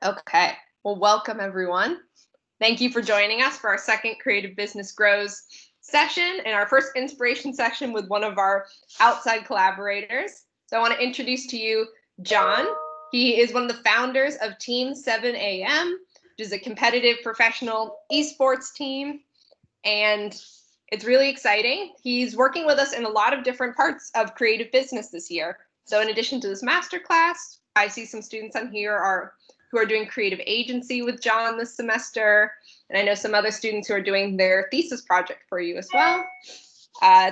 Okay, well, welcome everyone. Thank you for joining us for our second Creative Business Grows session and our first inspiration session with one of our outside collaborators. So I want to introduce to you John. He is one of the founders of Team 7am, which is a competitive professional esports team. And it's really exciting. He's working with us in a lot of different parts of creative business this year. So in addition to this masterclass, I see some students on here who are doing creative agency with John this semester. And I know some other students who are doing their thesis project for you as well.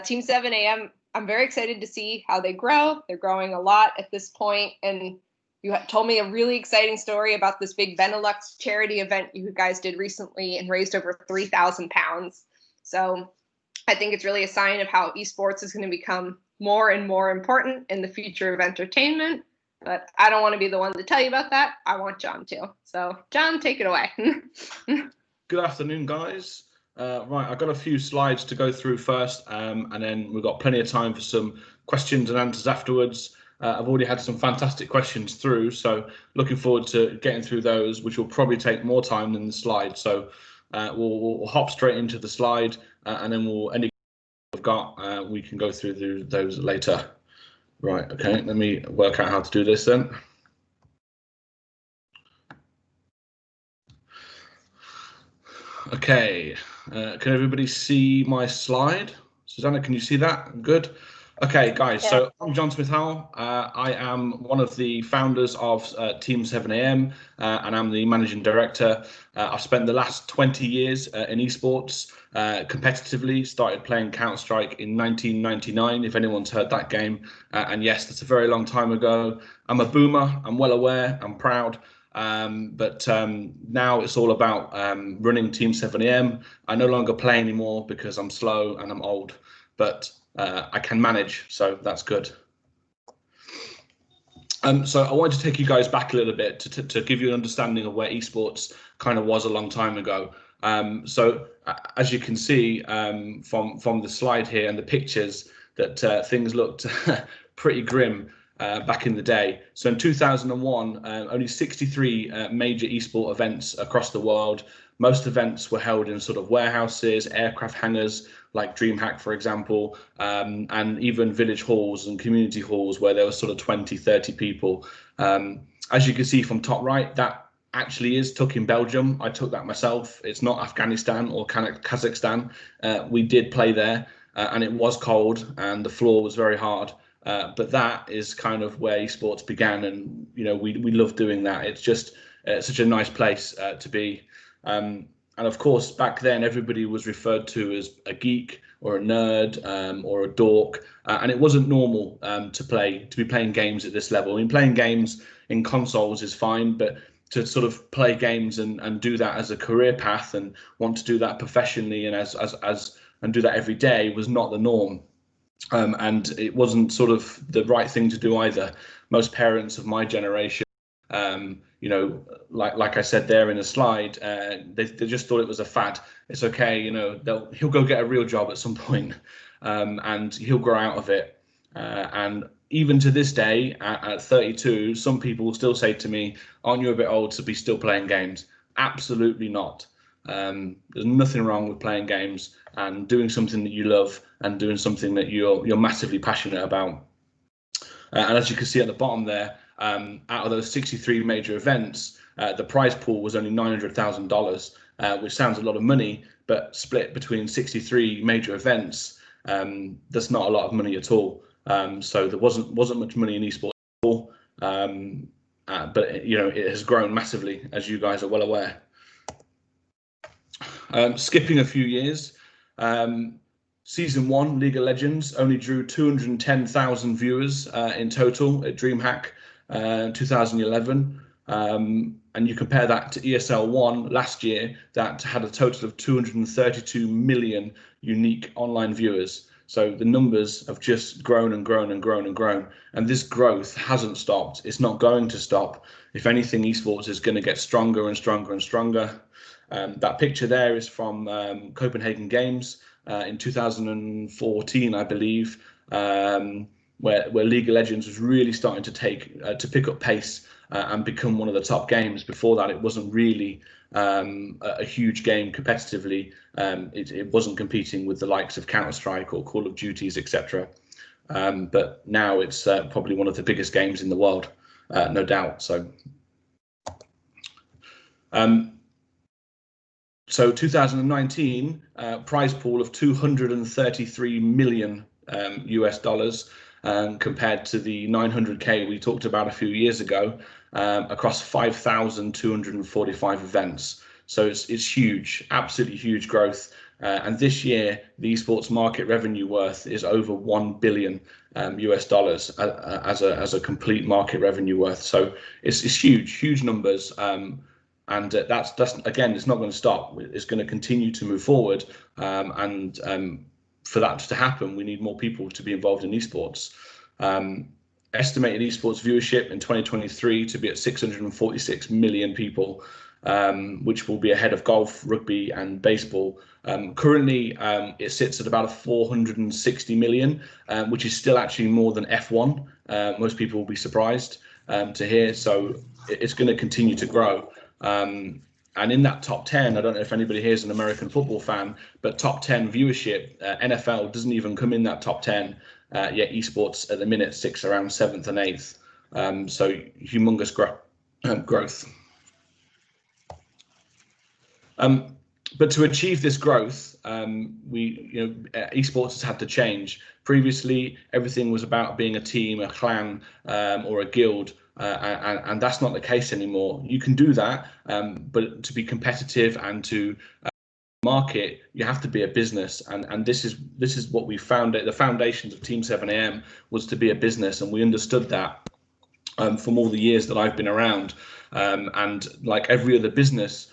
Team 7am, I'm very excited to see how they grow. They're growing a lot at this point. And you told me a really exciting story about this big Benelux charity event you guys did recently and raised over £3,000. So I think it's really a sign of how esports is going to become more and more important in the future of entertainment. But I don't want to be the one to tell you about that. I want John to. So John, take it away. Good afternoon, guys. Right, I've got a few slides to go through first, and then we've got plenty of time for some questions and answers afterwards. I've already had some fantastic questions through, so looking forward to getting through those, which will probably take more time than the slide. So we'll hop straight into the slide, and then any we've got, we can go through those later. Right, okay, let me work out how to do this then. Okay, can everybody see my slide? Susanna, can you see that? Good. Okay, guys, yeah. So I'm John Smith-Howell. I am one of the founders of Team 7am, and I'm the managing director. I've spent the last 20 years in esports competitively, started playing Counter-Strike in 1999, if anyone's heard that game. And yes, that's a very long time ago. I'm a boomer, I'm well aware, I'm proud. But now it's all about running Team 7am. I no longer play anymore because I'm slow and I'm old, but I can manage, so that's good. So I wanted to take you guys back a little bit to give you an understanding of where esports kind of was a long time ago. So as you can see from the slide here and the pictures, that things looked pretty grim back in the day. So in 2001, only 63 major esport events across the world. Most events were held in sort of warehouses, aircraft hangars, like Dreamhack, for example, and even village halls and community halls where there was sort of 20, 30 people. As you can see from top right, that actually is took in Belgium. I took that myself. It's not Afghanistan or Kazakhstan. We did play there, and it was cold and the floor was very hard. But that is kind of where esports began, and you know we love doing that. It's just such a nice place to be. And of course, back then, everybody was referred to as a geek or a nerd or a dork, and it wasn't normal to be playing games at this level. I mean, playing games in consoles is fine, but to sort of play games and do that as a career path and want to do that professionally and and do that every day was not the norm. And it wasn't sort of the right thing to do either. Most parents of my generation, you know, like I said there in the slide, they just thought it was a fad. It's okay, you know, he'll go get a real job at some point, and he'll grow out of it. And even to this day, at 32, some people will still say to me, "Aren't you a bit old to be still playing games?" Absolutely not. There's nothing wrong with playing games and doing something that you love and doing something that you're massively passionate about. And as you can see at the bottom there, out of those 63 major events, the prize pool was only $900,000, which sounds a lot of money, but split between 63 major events, that's not a lot of money at all. So there wasn't much money in esports at all, but you know it has grown massively, as you guys are well aware. Skipping a few years, Season 1, League of Legends, only drew 210,000 viewers in total at Dreamhack 2011. And you compare that to ESL 1 last year, that had a total of 232 million unique online viewers. So the numbers have just grown and grown and grown and grown. And this growth hasn't stopped. It's not going to stop. If anything, esports is going to get stronger and stronger and stronger. That picture there is from Copenhagen Games in 2014, I believe, where League of Legends was really starting to pick up pace. and become one of the top games. Before that, it wasn't really a huge game competitively. It wasn't competing with the likes of Counter-Strike or Call of Duties, etc. But now it's probably one of the biggest games in the world, no doubt. So 2019 prize pool of 233 million US dollars, compared to the 900K we talked about a few years ago, across 5,245 events. So it's huge, absolutely huge growth. And this year, the esports market revenue worth is over 1 billion US dollars as a complete market revenue worth. So it's huge numbers. And that's again, it's not going to stop. It's going to continue to move forward. For that to happen, we need more people to be involved in esports. Estimated esports viewership in 2023 to be at 646 million people, which will be ahead of golf, rugby, and baseball. Currently, it sits at about 460 million, which is still actually more than F1. Most people will be surprised to hear. So it's going to continue to grow. And in that top 10, I don't know if anybody here is an American football fan, but top 10 viewership, NFL doesn't even come in that top 10, yet esports at the minute sits around 7th and 8th. So humongous growth. But to achieve this growth, esports has had to change. Previously, everything was about being a team, a clan, or a guild. And that's not the case anymore. You can do that, but to be competitive and to market, you have to be a business. And this is what we found. The foundations of Team 7am was to be a business, and we understood that from all the years that I've been around. And like every other business,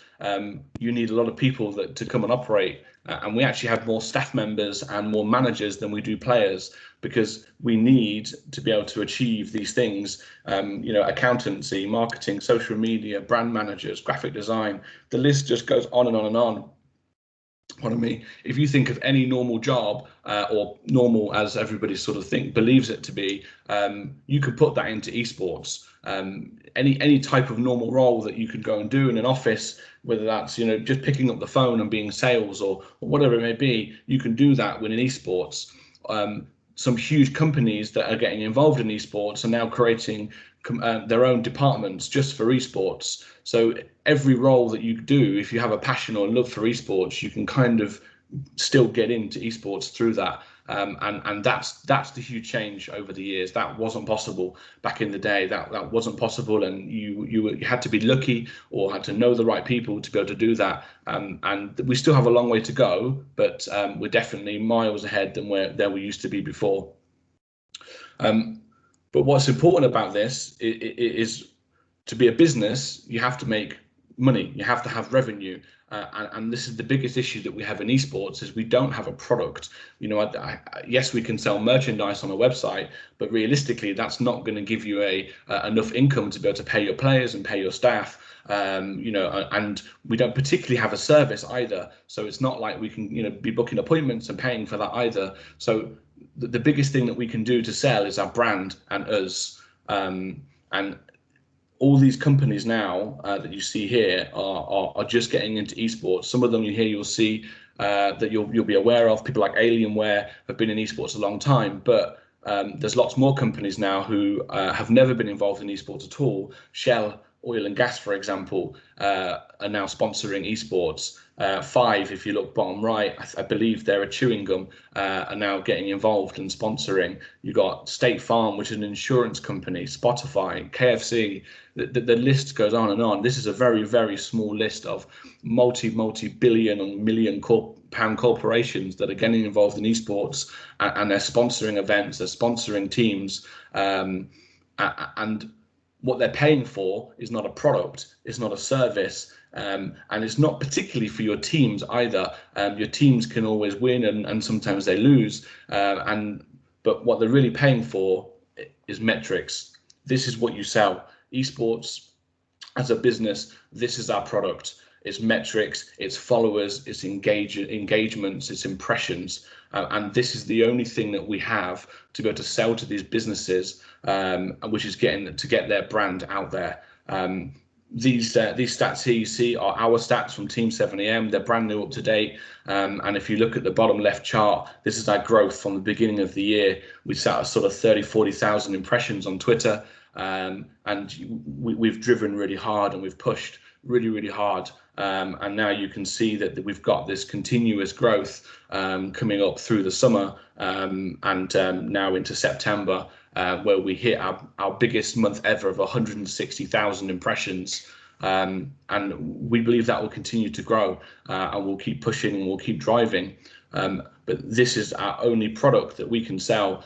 you need a lot of people to come and operate. And we actually have more staff members and more managers than we do players, because we need to be able to achieve these things. Accountancy, marketing, social media, brand managers, graphic design, the list just goes on and on and on. Pardon me. If you think of any normal job, or normal as everybody sort of believes it to be, you could put that into esports. Any type of normal role that you could go and do in an office, whether that's just picking up the phone and being sales or whatever it may be, you can do that within esports. Some huge companies that are getting involved in esports are now creating their own departments just for esports. So every role that you do, if you have a passion or love for esports, you can kind of still get into esports through that. And that's the huge change over the years. That wasn't possible back in the day. That wasn't possible, and you had to be lucky or had to know the right people to be able to do that. And we still have a long way to go, but we're definitely miles ahead than where we used to be before. But what's important about this is to be a business, you have to make money, you have to have revenue. And this is the biggest issue that we have in esports, is we don't have a product. Yes, we can sell merchandise on a website, but realistically, that's not going to give you enough income to be able to pay your players and pay your staff. And we don't particularly have a service either. So it's not like we can, be booking appointments and paying for that either. So the biggest thing that we can do to sell is our brand and us. And all these companies now that you see here are just getting into esports. Some of them you'll see that you'll be aware of. People like Alienware have been in esports a long time, but there's lots more companies now who have never been involved in esports at all. Shell Oil and Gas, for example, are now sponsoring esports. Five, if you look bottom right, I believe they're a chewing gum, are now getting involved and sponsoring. You got State Farm, which is an insurance company, Spotify, KFC. The list goes on and on. This is a very, very small list of multi-billion and million pound corporations that are getting involved in esports, and they're sponsoring events, they're sponsoring teams, and what they're paying for is not a product, it's not a service, and it's not particularly for your teams either. Your teams can always win and sometimes they lose, but what they're really paying for is metrics. This is what you sell. Esports as a business, this is our product. It's metrics, it's followers, it's engagements, it's impressions. and this is the only thing that we have to be able to sell to these businesses, which is to get their brand out there. These stats here you see are our stats from Team 7am. They're brand new, up to date. And if you look at the bottom left chart, this is our growth from the beginning of the year. We sat at sort of 40,000 impressions on Twitter, and we've driven really hard and we've pushed really hard. And now you can see that we've got this continuous growth coming up through the summer, and now into September, where we hit our biggest month ever of 160,000 impressions. And we believe that will continue to grow, and we'll keep pushing and we'll keep driving. But this is our only product that we can sell.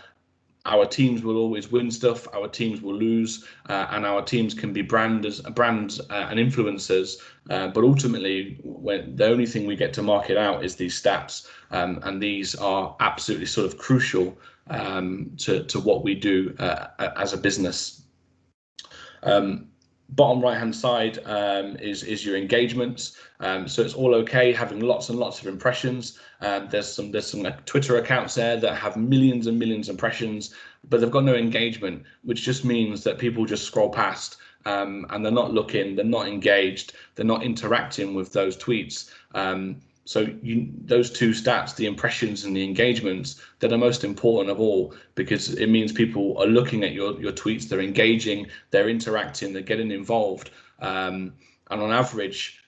Our teams will always win stuff, our teams will lose, and our teams can be brands and influencers. But ultimately, the only thing we get to market out is these stats, and these are absolutely sort of crucial to what we do as a business. Bottom right hand side is your engagements. So it's all okay having lots and lots of impressions. There's some Twitter accounts there that have millions and millions of impressions, but they've got no engagement, which just means that people just scroll past, and they're not looking, they're not engaged, they're not interacting with those tweets. So those two stats, the impressions and the engagements, they're the most important of all, because it means people are looking at your tweets, they're engaging, they're interacting, they're getting involved. And on average,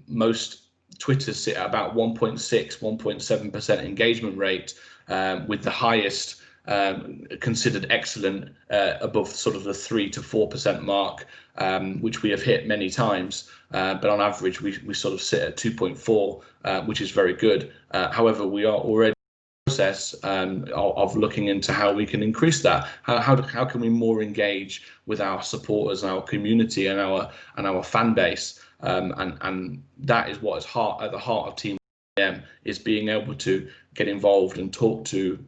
most Twitters sit at about 1.7% engagement rate, with the highest considered excellent above sort of the 3 to 4% mark, which we have hit many times. But on average, we sort of sit at 2.4, which is very good. However, we are already in the process of looking into how we can increase that. How can we more engage with our supporters, our community, and our fan base? And that is what is at the heart of Team M, is being able to get involved and talk to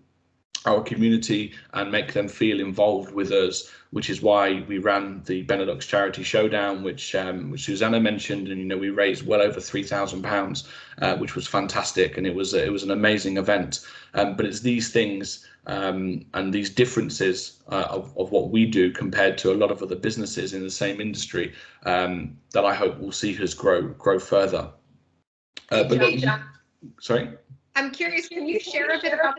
our community and make them feel involved with us, which is why we ran the Benelux Charity Showdown, which Susanna mentioned, and we raised well over £3,000, which was fantastic, and it was an amazing event. But it's these things and these differences of what we do compared to a lot of other businesses in the same industry that I hope will see us grow further. Sorry? I'm curious, can you share a bit about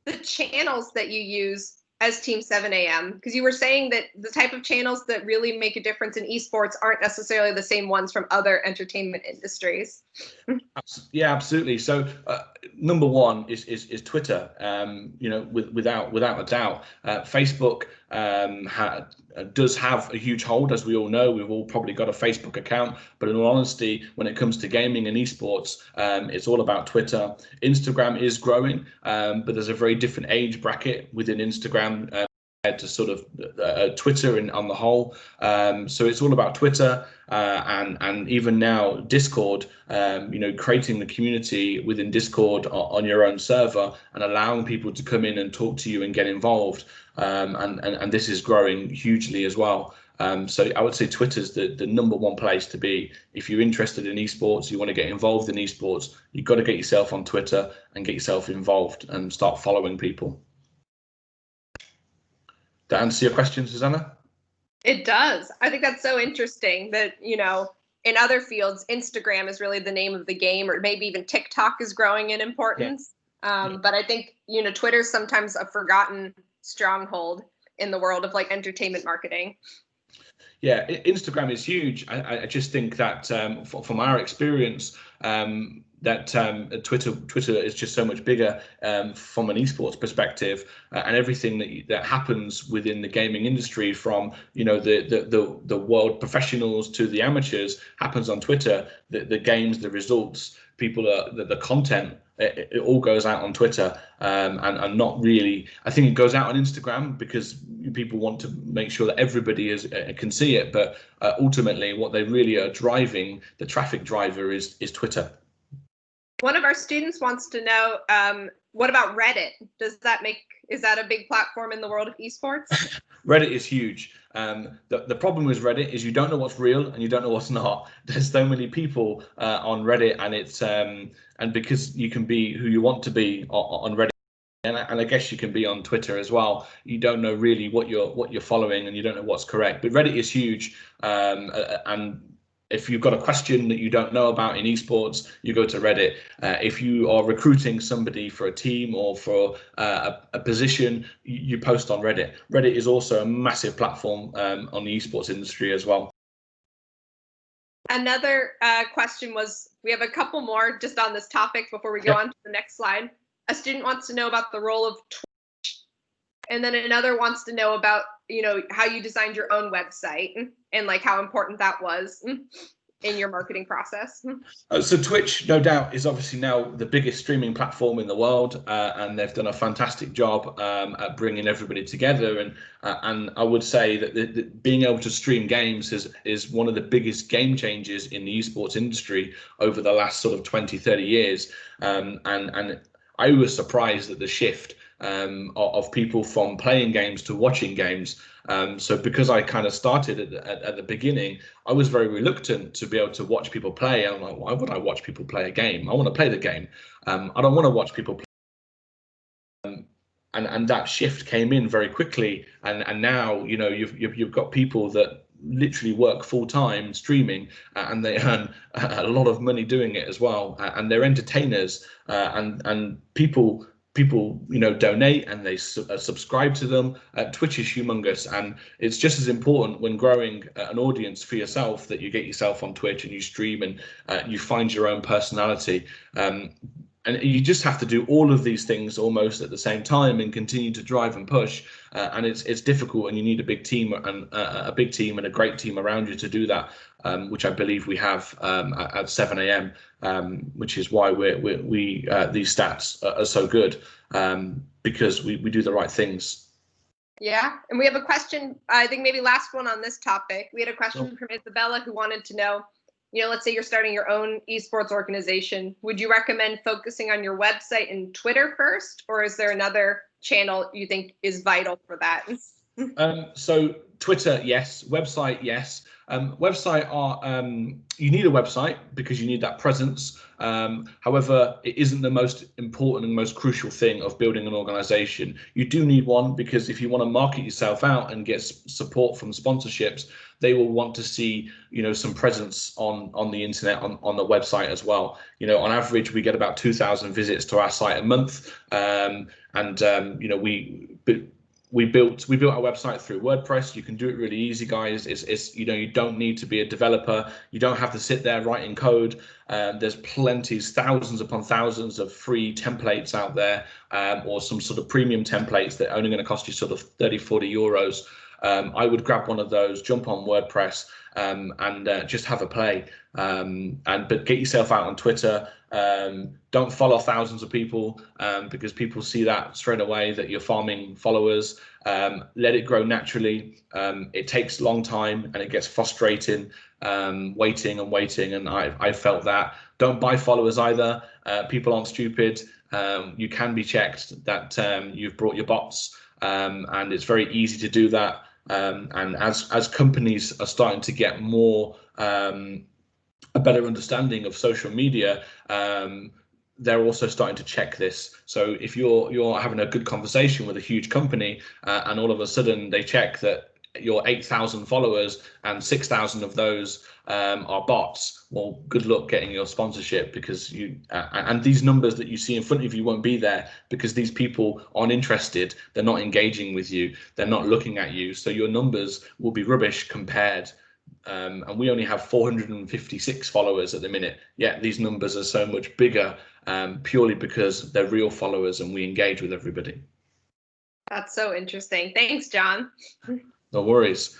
the channels that you use as Team 7am? Because you were saying that the type of channels that really make a difference in esports aren't necessarily the same ones from other entertainment industries. Yeah, absolutely. So number one is Twitter. Without a doubt, Facebook does have a huge hold, as we all know. We've all probably got a Facebook account, but in all honesty, when it comes to gaming and esports, it's all about Twitter. Instagram is growing, but there's a very different age bracket within Instagram to sort of Twitter on the whole. So it's all about Twitter, and even now Discord, creating the community within Discord on your own server and allowing people to come in and talk to you and get involved. And this is growing hugely as well. So I would say Twitter's the number one place to be. If you're interested in esports, you want to get involved in esports, you've got to get yourself on Twitter and get yourself involved and start following people. That answer your question, Susanna? It does. I think that's so interesting that, in other fields, Instagram is really the name of the game, or maybe even TikTok is growing in importance. Yeah. But I think, Twitter's sometimes a forgotten stronghold in the world of like entertainment marketing. Yeah, Instagram is huge. I just think that from our experience, that Twitter is just so much bigger from an esports perspective, and everything that happens within the gaming industry, from the world professionals to the amateurs, happens on Twitter. The games, the results, the content, it all goes out on Twitter, and not really. I think it goes out on Instagram because people want to make sure that everybody can see it, but ultimately what they really are driving, the traffic driver, is Twitter. One of our students wants to know, What about Reddit? Is that a big platform in the world of esports? Reddit is huge. The problem with Reddit is you don't know what's real and you don't know what's not. There's so many people on Reddit, and it's and because you can be who you want to be on Reddit, and I guess you can be on Twitter as well. You don't know really what you're following, and you don't know what's correct. But Reddit is huge, and if you've got a question that you don't know about in esports, you go to Reddit. If you are recruiting somebody for a team or for a position, you post on Reddit. Reddit is also a massive platform on the esports industry as well. Another question was, we have a couple more just on this topic before we go on to the next slide. A student wants to know about the role of Twitch, and then another wants to know about, how you designed your own website and like how important that was in your marketing process. So Twitch, no doubt, is obviously now the biggest streaming platform in the world, and they've done a fantastic job at bringing everybody together. And I would say that being able to stream games is one of the biggest game changers in the esports industry over the last sort of 20, 30 years. And I was surprised at the shift of people from playing games to watching games. So because I kind of started at the beginning, I was very reluctant to be able to watch people play. I'm like, why would I watch people play a game? I want to play the game. I don't want to watch people play. And that shift came in very quickly. And now, you've got people that literally work full time streaming, and they earn a lot of money doing it as well. And they're entertainers, and people donate and they subscribe to them. Twitch is humongous, and it's just as important when growing an audience for yourself that you get yourself on Twitch and you stream and you find your own personality. And you just have to do all of these things almost at the same time and continue to drive and push. And it's difficult, and you need a big team and a great team around you to do that, which I believe we have at 7 a.m. Which is why these stats are so good, because we do the right things. Yeah, and we have a question, I think maybe last one on this topic. We had a question from Isabella who wanted to know, let's say you're starting your own esports organization. Would you recommend focusing on your website and Twitter first, or is there another channel you think is vital for that? So Twitter, yes. Website, yes. You need a website because you need that presence. However, it isn't the most important and most crucial thing of building an organization. You do need one because if you want to market yourself out and get support from sponsorships, they will want to see, some presence on the internet, on the website as well. On average, we get about 2,000 visits to our site a month. We built our website through WordPress. You can do it really easy, guys. It's you don't need to be a developer. You don't have to sit there writing code. There's thousands upon thousands of free templates out there, or some sort of premium templates that are only going to cost you sort of 30, 40 euros. I would grab one of those, jump on WordPress, and just have a play. But get yourself out on Twitter. Don't follow thousands of people, because people see that straight away that you're farming followers. Let it grow naturally. It takes a long time and it gets frustrating, waiting, and I felt that. Don't buy followers either. People aren't stupid. You can be checked that you've brought your bots, and it's very easy to do that. And as companies are starting to get more a better understanding of social media, they're also starting to check this. So if you're having a good conversation with a huge company, and all of a sudden they check that your 8,000 followers and 6,000 of those are bots, well, good luck getting your sponsorship, because and these numbers that you see in front of you won't be there because these people aren't interested. They're not engaging with you. They're not looking at you. So your numbers will be rubbish compared. And we only have 456 followers at the minute, yet these numbers are so much bigger, purely because they're real followers and we engage with everybody. That's so interesting. Thanks, John. No worries.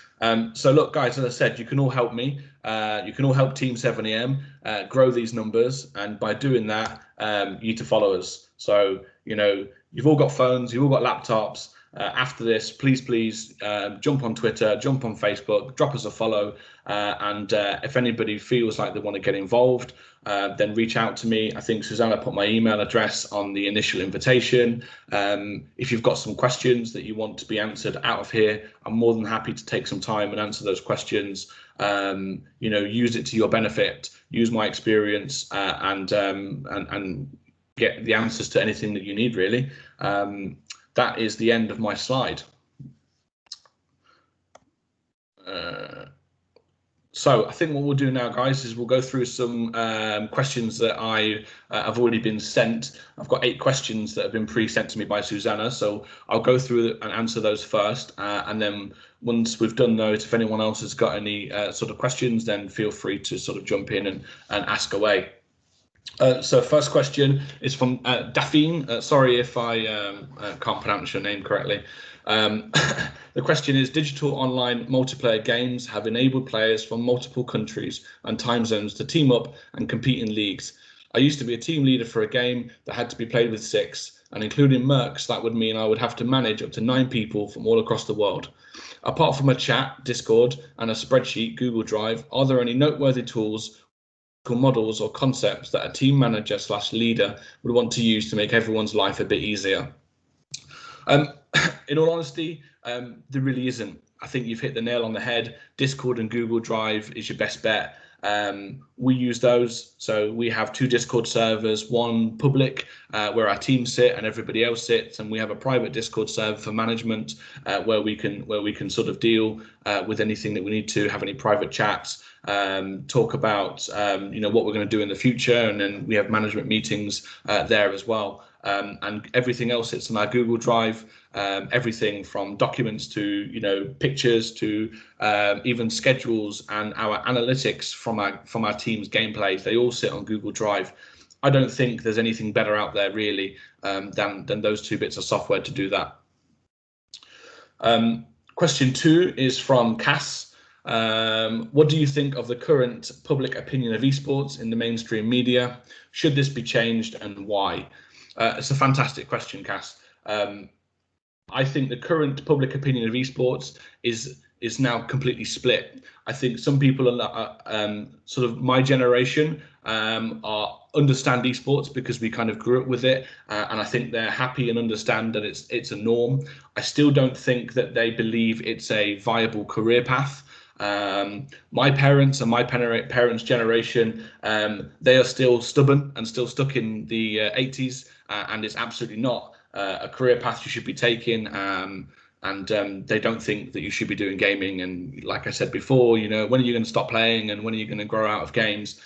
So look, guys, as I said, you can all help me. You can all help Team 7 AM grow these numbers. And by doing that, you need to follow us. So, you've all got phones, you've all got laptops. After this, please jump on Twitter, jump on Facebook, drop us a follow, and if anybody feels like they want to get involved, then reach out to me. I think Susanna put my email address on the initial invitation. If you've got some questions that you want to be answered out of here, I'm more than happy to take some time and answer those questions. Use it to your benefit, use my experience, and get the answers to anything that you need, really. That is the end of my slide. So I think what we'll do now, guys, is we'll go through some questions that have already been sent. I've got 8 questions that have been pre-sent to me by Susanna, so I'll go through and answer those first, and then once we've done those, if anyone else has got any sort of questions, then feel free to sort of jump in and ask away. So first question is from Daphne. Sorry if I can't pronounce your name correctly. The question is, digital online multiplayer games have enabled players from multiple countries and time zones to team up and compete in leagues. I used to be a team leader for a game that had to be played with 6, and including mercs, that would mean I would have to manage up to 9 people from all across the world. Apart from a chat, Discord, and a spreadsheet, Google Drive, are there any noteworthy tools, models, or concepts that a team manager / leader would want to use to make everyone's life a bit easier? In all honesty, there really isn't. I think you've hit the nail on the head. Discord and Google Drive is your best bet. We use those. So we have 2 Discord servers, one public where our team sit and everybody else sits, and we have a private Discord server for management where we can sort of deal with anything that we need to, have any private chats, talk about what we're going to do in the future, and then we have management meetings there as well. And everything else sits on our Google Drive. Everything from documents to pictures to even schedules and our analytics from our team's gameplays, they all sit on Google Drive. I don't think there's anything better out there really than those 2 bits of software to do that. Question 2 is from Cass. What do you think of the current public opinion of esports in the mainstream media? Should this be changed, and why? It's a fantastic question, Cass. I think the current public opinion of esports is now completely split. I think some people are sort of my generation understand esports because we kind of grew up with it, and I think they're happy and understand that it's a norm. I still don't think that they believe it's a viable career path. My parents and my parents' generation, they are still stubborn and still stuck in the 80s, and it's absolutely not a career path you should be taking. And they don't think that you should be doing gaming. And like I said before, when are you going to stop playing, and when are you going to grow out of games?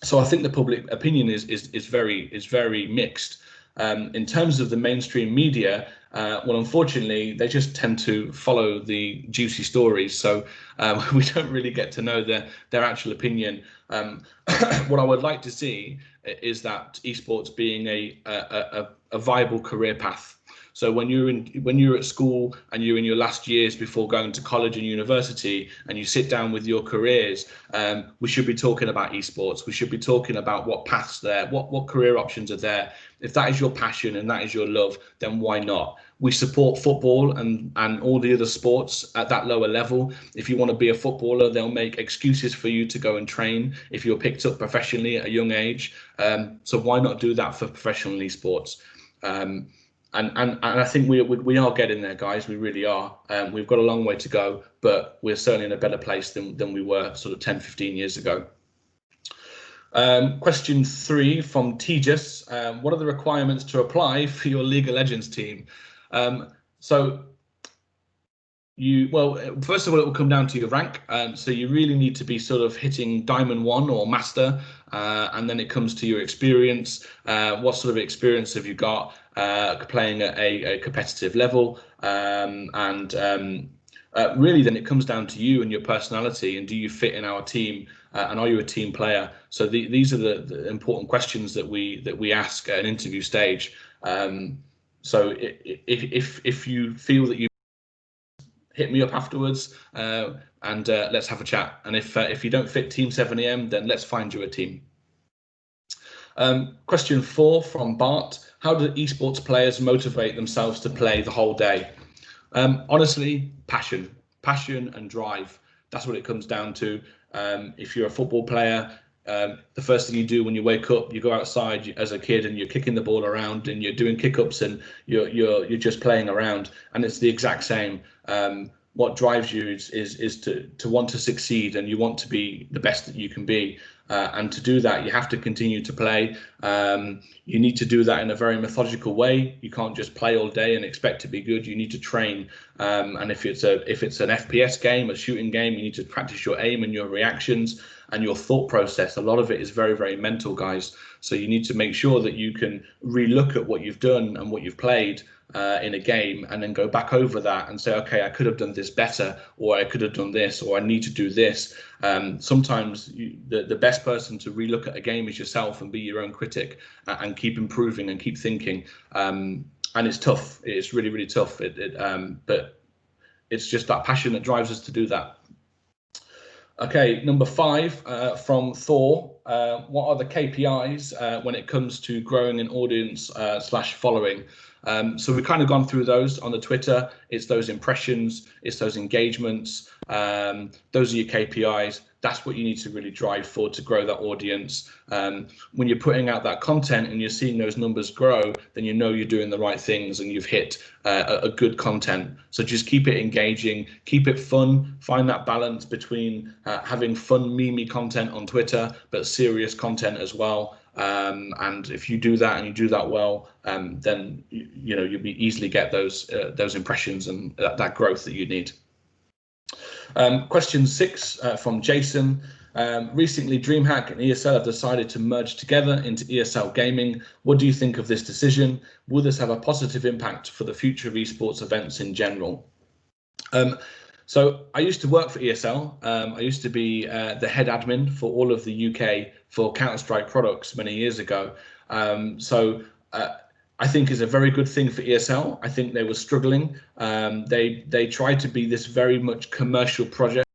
So I think the public opinion is very mixed. In terms of the mainstream media, well, unfortunately, they just tend to follow the juicy stories. So we don't really get to know their actual opinion. What I would like to see is that esports being a viable career path. So when you're at school and you're in your last years before going to college and university, and you sit down with your careers, we should be talking about esports. We should be talking about what paths there, what career options are there. If that is your passion and that is your love, then why not? We support football and all the other sports at that lower level. If you want to be a footballer, they'll make excuses for you to go and train if you're picked up professionally at a young age. So why not do that for professional esports? And I think we are getting there, guys. We really are. We've got a long way to go, but we're certainly in a better place than we were sort of 10, 15 years ago. Question 3 from Tejas. What are the requirements to apply for your League of Legends team? So first of all, it will come down to your rank. So you really need to be sort of hitting Diamond 1 or Master, and then it comes to your experience. What sort of experience have you got playing at a competitive level? Really, then it comes down to you and your personality, and do you fit in our team, and are you a team player? So these are the important questions that we ask at an interview stage. So if you feel that you hit me up afterwards, and let's have a chat. And if you don't fit Team 7am, then let's find you a team. Question 4 from Bart. How do esports players motivate themselves to play the whole day? Honestly, passion and drive. That's what it comes down to. If you're a football player, the first thing you do when you wake up, you go outside as a kid and you're kicking the ball around and you're doing kick-ups and you're just playing around, and it's the exact same. What drives you is to want to succeed, and you want to be the best that you can be. And to do that, you have to continue to play. You need to do that in a very methodical way. You can't just play all day and expect to be good. You need to train. And if it's an FPS game, a shooting game, you need to practice your aim and your reactions and your thought process. A lot of it is very, very mental, guys. So you need to make sure that you can relook at what you've done and what you've played in a game, and then go back over that and say, okay, I could have done this better, or I could have done this, or I need to do this. Sometimes the best person to relook at a game is yourself and be your own critic and keep improving and keep thinking. And it's tough. It's really, really tough. But it's just that passion that drives us to do that. Okay, number 5 from Thor. What are the KPIs when it comes to growing an audience / following? So we've kind of gone through those on the Twitter. It's those impressions, it's those engagements. Those are your KPIs. That's what you need to really drive for to grow that audience. When you're putting out that content and you're seeing those numbers grow, then you know you're doing the right things and you've hit a good content. So just keep it engaging, keep it fun, find that balance between having fun, meme content on Twitter, but serious content as well. And if you do that and you do that well, then you'll be easily get those impressions and that growth that you need. Question 6 from Jason. Recently, Dreamhack and ESL have decided to merge together into ESL Gaming. What do you think of this decision? Will this have a positive impact for the future of esports events in general? So I used to work for ESL. I used to be the head admin for all of the UK for Counter-Strike products many years ago. I think is a very good thing for ESL. I think they were struggling. They tried to be this very much commercial project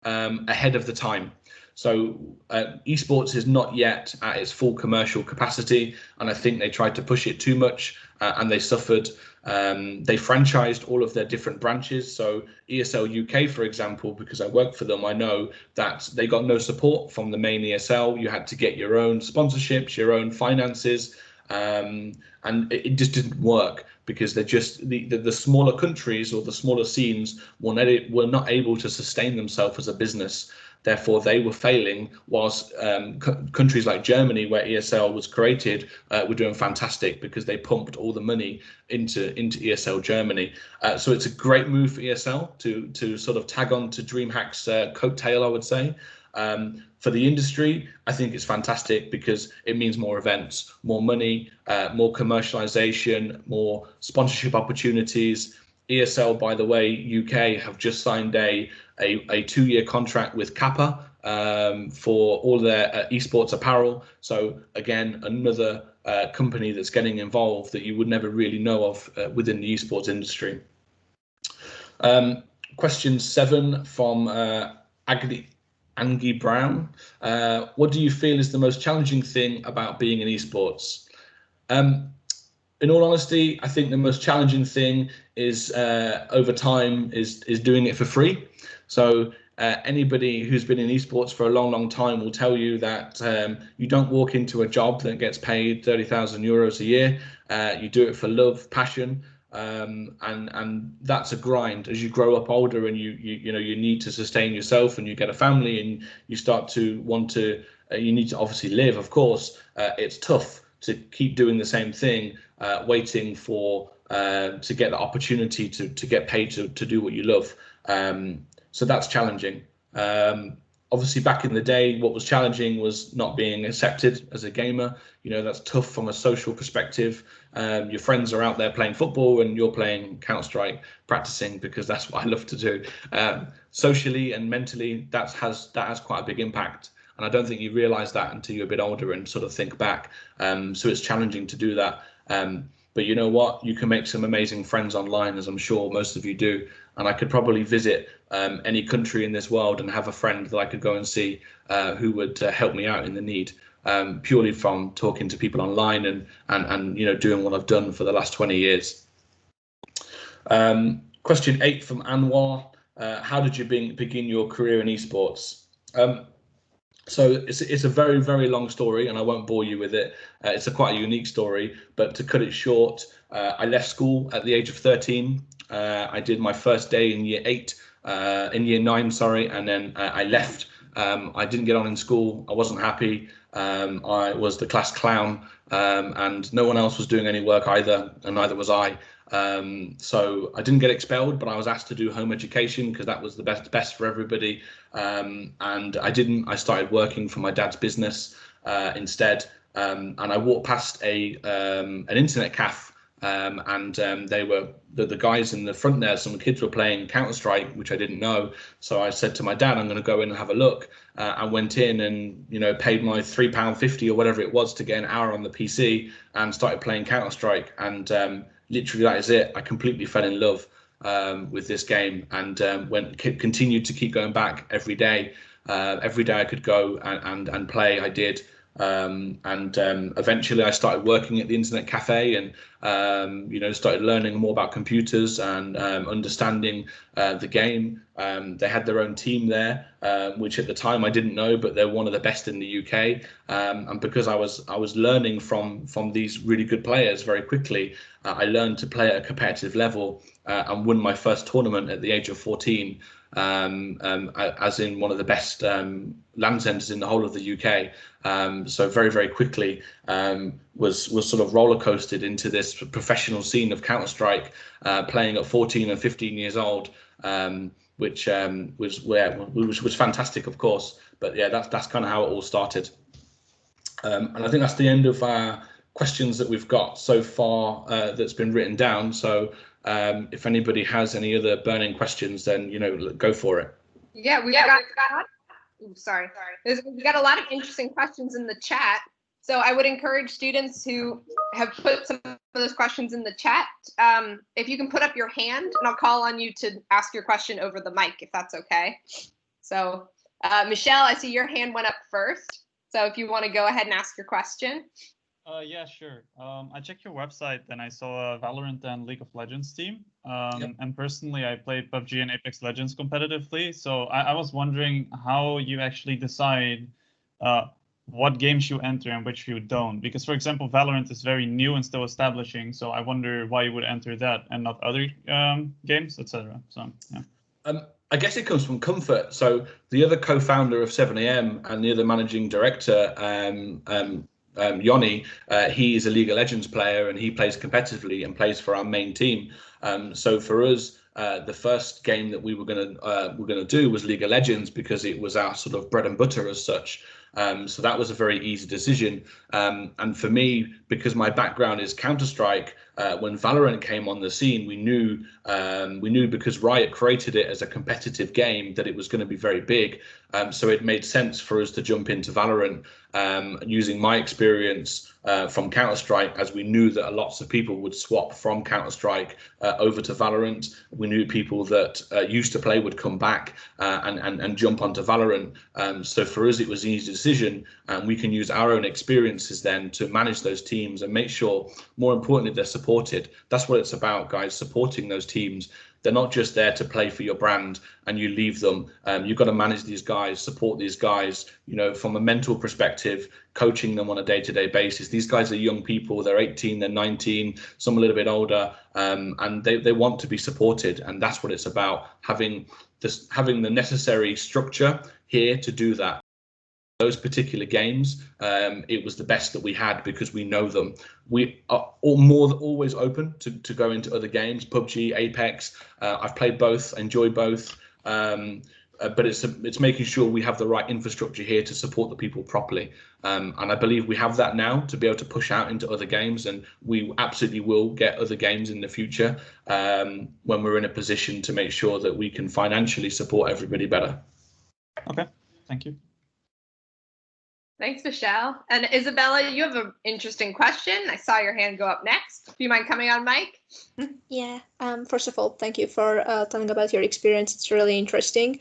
ahead of the time. So esports is not yet at its full commercial capacity, and I think they tried to push it too much and they suffered. They franchised all of their different branches. So ESL UK, for example, because I work for them, I know that they got no support from the main ESL. You had to get your own sponsorships, your own finances. And it just didn't work because they're just the smaller countries or the smaller scenes were not able to sustain themselves as a business. Therefore, they were failing, whilst countries like Germany, where ESL was created, were doing fantastic because they pumped all the money into ESL Germany. So it's a great move for ESL to sort of tag on to Dreamhack's coattail, I would say. For the industry, I think it's fantastic because it means more events, more money, more commercialization, more sponsorship opportunities. ESL, by the way, UK have just signed a 2-year contract with Kappa for all their esports apparel. So again, another company that's getting involved that you would never really know of within the esports industry. Question 7 from Angie Brown. What do you feel is the most challenging thing about being in esports? In all honesty, I think the most challenging thing is over time is doing it for free. So anybody who's been in esports for a long time will tell you that you don't walk into a job that gets paid 30,000 euros a year. You do it for love, passion. And that's a grind as you grow up older and you need to sustain yourself and you get a family and you start to want to you need to obviously live, of course. It's tough to keep doing the same thing, waiting for to get the opportunity to get paid to do what you love. So that's challenging. Obviously, back in the day, what was challenging was not being accepted as a gamer. That's tough from a social perspective. Your friends are out there playing football and you're playing Counter-Strike, practicing because that's what I love to do. Socially and mentally, that has quite a big impact. And I don't think you realize that until you're a bit older and sort of think back. So it's challenging to do that. But you know what? You can make some amazing friends online, as I'm sure most of you do. And I could probably visit any country in this world and have a friend that I could go and see who would help me out in the need. purely from talking to people online and doing what I've done for the last 20 years. Question 8 from Anwar. How did you begin your career in esports? So it's a very, very long story, and I won't bore you with it. It's quite a unique story, but to cut it short, I left school at the age of 13. I did my first day in year 9, sorry, and then I left. I didn't get on in school. I wasn't happy. I was the class clown, and no one else was doing any work either, and neither was I. So I didn't get expelled, but I was asked to do home education because that was the best for everybody. And I didn't. I started working for my dad's business instead. And I walked past an internet cafe, and they were the guys in the front there. Some kids were playing Counter-Strike, which I didn't know. So I said to my dad, "I'm going to go in and have a look." I went in and paid my £3.50 or whatever it was to get an hour on the PC and started playing Counter-Strike. And literally that is it. I completely fell in love with this game and continued to keep going back every day. Every day I could go and play. I did. Eventually I started working at the internet cafe and started learning more about computers and understanding the game. They had their own team there, which at the time I didn't know, but they're one of the best in the UK. And because I was learning from these really good players very quickly, I learned to play at a competitive level and won my first tournament at the age of 14. As in one of the best LAN centres in the whole of the UK. So very, very quickly was sort of roller coasted into this professional scene of Counter-Strike, playing at 14 and 15 years old, which was fantastic, of course. But yeah, that's kind of how it all started. And I think that's the end of our questions that we've got so far that's been written down. So if anybody has any other burning questions, then go for it. Yeah, we've got a lot of interesting questions in the chat. So I would encourage students who have put some of those questions in the chat, if you can put up your hand, and I'll call on you to ask your question over the mic, if that's okay. So Michelle, I see your hand went up first. So if you want to go ahead and ask your question. Yeah, sure. I checked your website and I saw a Valorant and League of Legends team. Yep. And personally, I play PUBG and Apex Legends competitively. So I was wondering how you actually decide what games you enter and which you don't. Because, for example, Valorant is very new and still establishing. So I wonder why you would enter that and not other games, etc. So, yeah. I guess it comes from comfort. So the other co-founder of 7am and the other managing director, Yoni, he is a League of Legends player and he plays competitively and plays for our main team. So for us, the first game that we were gonna do was League of Legends because it was our sort of bread and butter as such. So that was a very easy decision. And for me, because my background is Counter-Strike, when Valorant came on the scene, we knew because Riot created it as a competitive game that it was going to be very big. So it made sense for us to jump into Valorant using my experience from Counter-Strike, as we knew that lots of people would swap from Counter-Strike over to Valorant. We knew people that used to play would come back and jump onto Valorant. So for us, it was an easy decision, and we can use our own experiences then to manage those teams and make sure, more importantly, they're supported. That's what it's about, guys, supporting those teams. They're not just there to play for your brand and you leave them. You've got to manage these guys, support these guys, from a mental perspective, coaching them on a day-to-day basis. These guys are young people. They're 18, they're 19, some a little bit older, and they want to be supported. And that's what it's about, having the necessary structure here to do that. Those particular games, it was the best that we had because we know them. We are always open to go into other games, PUBG, Apex. I've played both, enjoy both, but it's making sure we have the right infrastructure here to support the people properly. And I believe we have that now to be able to push out into other games, and we absolutely will get other games in the future when we're in a position to make sure that we can financially support everybody better. Okay, thank you. Thanks, Michelle. And Isabella, you have an interesting question. I saw your hand go up next. Do you mind coming on mic? Yeah. First of all, thank you for telling about your experience. It's really interesting.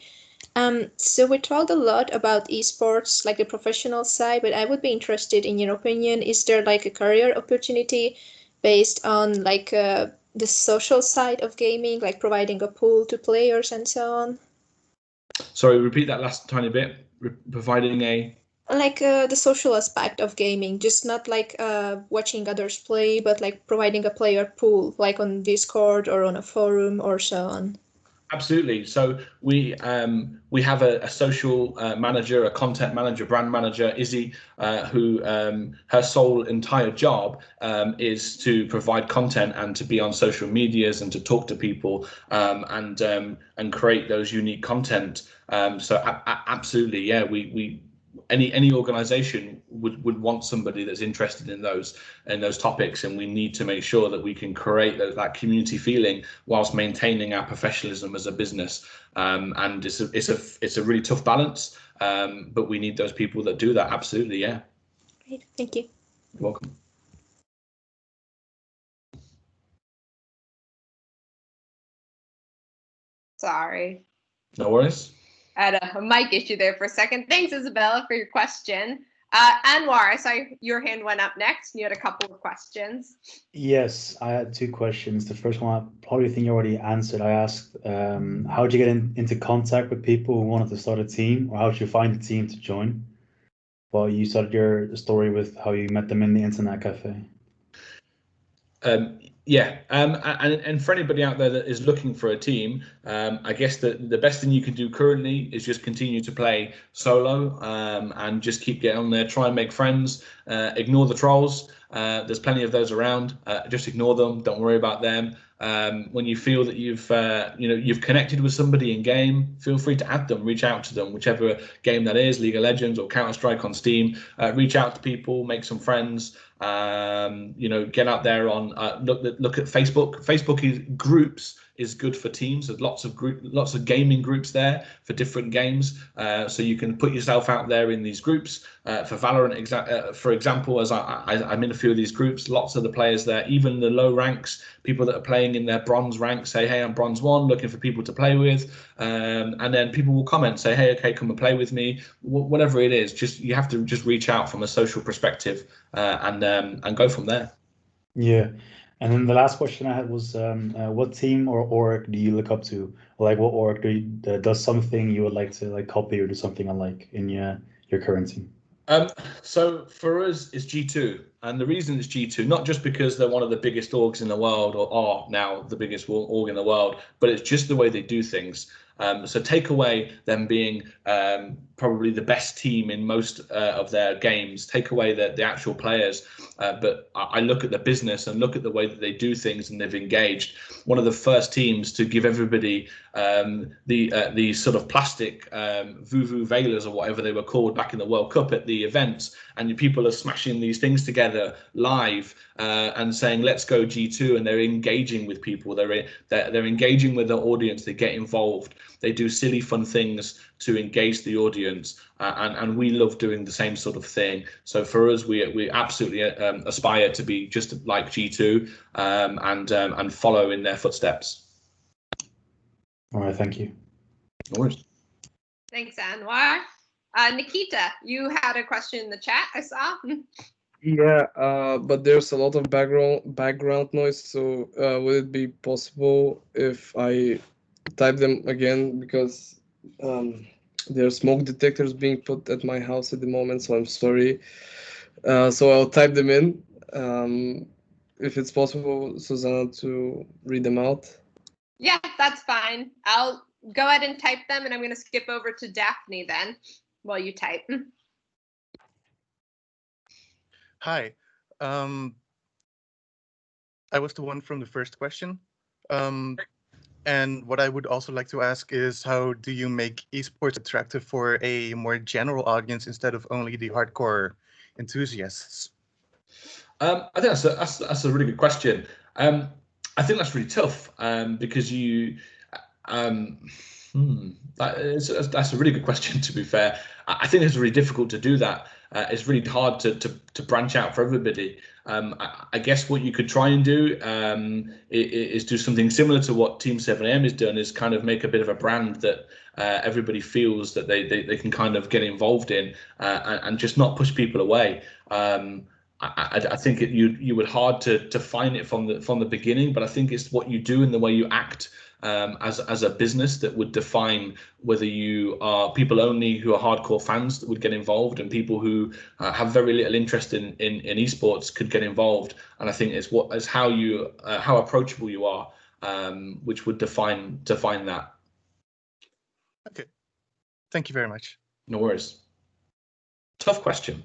So we talked a lot about esports, like the professional side, but I would be interested in your opinion. Is there like a career opportunity based on like the social side of gaming, like providing a pool to players and so on? Sorry, repeat that last tiny bit. Providing a Like the social aspect of gaming, just not like watching others play, but like providing a player pool, like on Discord or on a forum or so on. Absolutely. So we have a social manager, a content manager, brand manager, Izzy, who her sole entire job is to provide content and to be on social medias and to talk to people and create those unique content. Absolutely, yeah, we any organization would want somebody that's interested in those topics, and we need to make sure that we can create that community feeling whilst maintaining our professionalism as a business. And it's a really tough balance, but we need those people that do that. Absolutely, yeah. Great, thank you. You're welcome. Sorry. No worries. I had a mic issue there for a second. Thanks, Isabella, for your question. Anwar, I saw your hand went up next. You had a couple of questions. Yes, I had two questions. The first one, I probably think you already answered. I asked, how did you get into contact with people who wanted to start a team, or how did you find a team to join? Well, you started your story with how you met them in the internet cafe. Yeah, and for anybody out there that is looking for a team, I guess the best thing you can do currently is just continue to play solo and just keep getting on there, try and make friends, ignore the trolls. There's plenty of those around. Just ignore them. Don't worry about them. When you feel that you've connected with somebody in game, feel free to add them, reach out to them, whichever game that is, League of Legends or Counter-Strike on Steam. Reach out to people, make some friends. Get out there on look at Facebook. Facebook is groups is good for teams. There's lots of gaming groups there for different games, so you can put yourself out there in these groups. For Valorant, for example, as I'm in a few of these groups, lots of the players there, even the low ranks, people that are playing in their bronze rank, say, hey, I'm bronze 1, looking for people to play with, and then people will comment, say, hey, okay, come and play with me. Whatever it is, just you have to just reach out from a social perspective and go from there. Yeah. And then the last question I had was, what team or org do you look up to? Like, what org does something you would like to like copy or do something unlike in your current team? So for us, it's G2, and the reason it's G2, not just because they're one of the biggest orgs in the world, or are now the biggest org in the world, but it's just the way they do things. So take away them being probably the best team in most of their games, take away the actual players, but I look at the business and look at the way that they do things, and they've engaged. One of the first teams to give everybody the sort of plastic vuvuzelas or whatever they were called back in the World Cup at the events, and people are smashing these things together live and saying let's go G2, and they're engaging with people, they're engaging with the audience, they get involved, they do silly fun things to engage the audience, and we love doing the same sort of thing. So for us, we absolutely aspire to be just like G2 and follow in their footsteps. All right, thank you. No worries. Thanks, Anwar. Nikita, you had a question in the chat, I saw. Yeah, but there's a lot of background noise, so would it be possible if I type them again, because there are smoke detectors being put at my house at the moment, so I'm sorry. So I'll type them in, if it's possible, Susanna, to read them out. Yeah, that's fine. I'll go ahead and type them, and I'm going to skip over to Daphne then while you type. Hi. I was the one from the first question. And what I would also like to ask is, how do you make esports attractive for a more general audience instead of only the hardcore enthusiasts? I think that's a really good question. I think that's really tough because that's a really good question, to be fair. I think it's really difficult to do that. it's really hard to branch out for everybody. I guess what you could try and do is do something similar to what Team 7am is doing, is kind of make a bit of a brand that everybody feels that they can kind of get involved in, and just not push people away. I think you would hard to find it from the beginning, but I think it's what you do and the way you act as a business that would define whether you are people only who are hardcore fans that would get involved, and people who have very little interest in esports could get involved. And I think it's how approachable you are, which would define that. Okay, thank you very much. No worries. Tough question.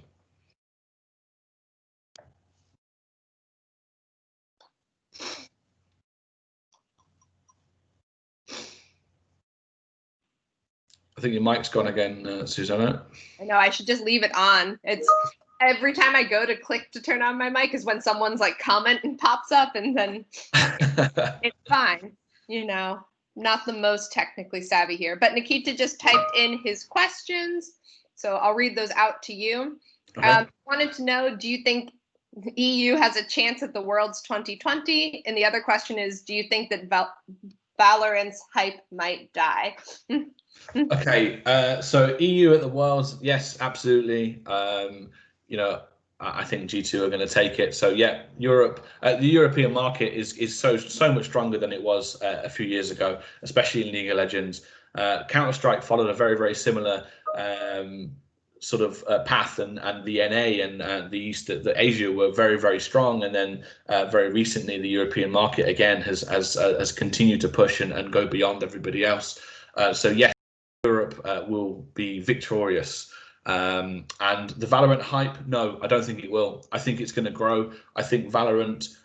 I think your mic's gone again, Susanna. I know, I should just leave it on. It's every time I go to click to turn on my mic is when someone's like comment and pops up, and then it's fine. You know, not the most technically savvy here, but Nikita just typed in his questions, so I'll read those out to you. Okay. Wanted to know, do you think the EU has a chance at the Worlds 2020? And the other question is, do you think that Valorant's hype might die? Okay, so EU at the Worlds, yes, absolutely. You know, I think G2 are going to take it. So yeah, Europe, the European market is so much stronger than it was a few years ago, especially in League of Legends. Counter-Strike followed a very similar sort of path, and the NA and the Asia were very strong, and then very recently the European market again has continued to push and go beyond everybody else. So yes, Europe will be victorious. And the Valorant hype, no, I don't think it will. I think it's going to grow. I think Valorant